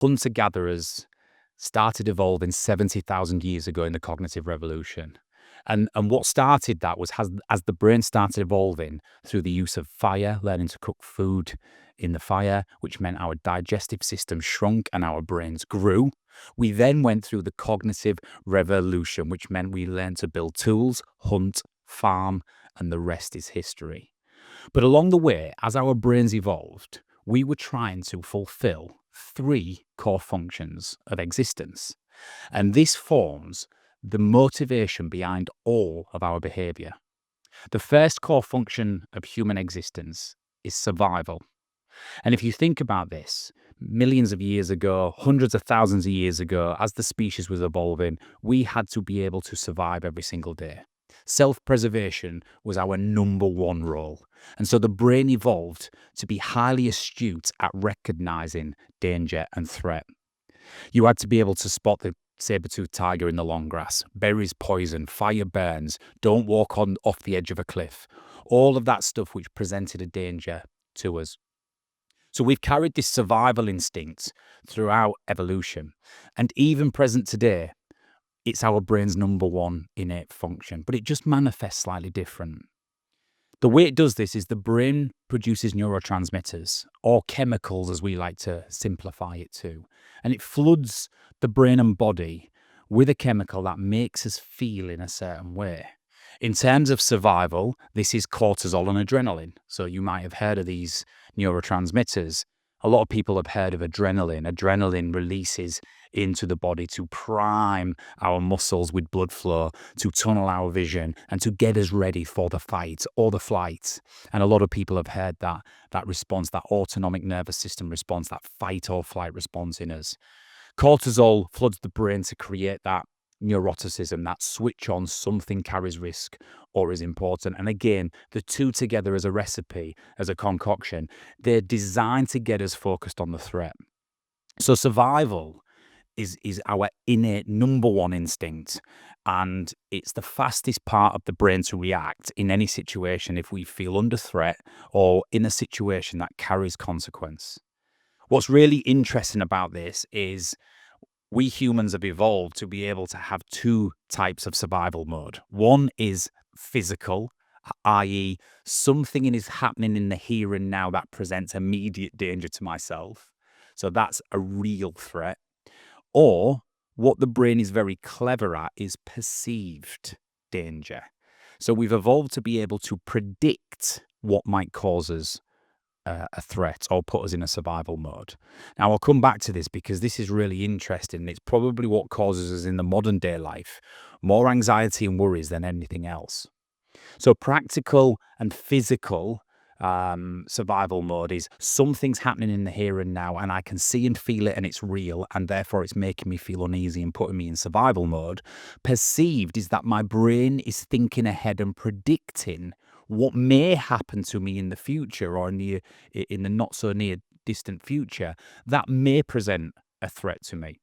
hunter-gatherers started evolving 70,000 years ago in the cognitive revolution. And what started that was as the brain started evolving through the use of fire, learning to cook food in the fire, which meant our digestive system shrunk and our brains grew. We then went through the cognitive revolution, which meant we learned to build tools, hunt, farm, and the rest is history. But along the way, as our brains evolved, we were trying to fulfill three core functions of existence. And this forms the motivation behind all of our behavior. The first core function of human existence is survival. And if you think about this, millions of years ago, hundreds of thousands of years ago, as the species was evolving, we had to be able to survive every single day. Self-preservation was our number one role. And so the brain evolved to be highly astute at recognizing danger and threat. You had to be able to spot the saber-toothed tiger in the long grass, berries poison, fire burns, don't walk off the edge of a cliff. All of that stuff which presented a danger to us. So we've carried this survival instinct throughout evolution. And even present today, it's our brain's number one innate function, but it just manifests slightly different. The way it does this is the brain produces neurotransmitters, or chemicals as we like to simplify it to, and it floods the brain and body with a chemical that makes us feel in a certain way. In terms of survival, this is cortisol and adrenaline. So you might have heard of these neurotransmitters. A lot of people have heard of adrenaline. Adrenaline releases into the body to prime our muscles with blood flow, to tunnel our vision, and to get us ready for the fight or the flight. And a lot of people have heard that response, that autonomic nervous system response, that fight or flight response in us. Cortisol floods the brain to create that neuroticism, that switch on something carries risk or is important. And again, the two together as a recipe, as a concoction, they're designed to get us focused on the threat. So survival is our innate number one instinct, and it's the fastest part of the brain to react in any situation if we feel under threat or in a situation that carries consequence. What's really interesting about this is we humans have evolved to be able to have two types of survival mode. One is physical, i.e., something is happening in the here and now that presents immediate danger to myself. So that's a real threat. Or what the brain is very clever at is perceived danger. So we've evolved to be able to predict what might cause us a threat or put us in a survival mode. Now, I'll come back to this because this is really interesting. It's probably what causes us in the modern day life more anxiety and worries than anything else. So practical and physical survival mode is something's happening in the here and now and I can see and feel it and it's real and therefore it's making me feel uneasy and putting me in survival mode. Perceived is that my brain is thinking ahead and predicting what may happen to me in the future or in the not so near distant future that may present a threat to me.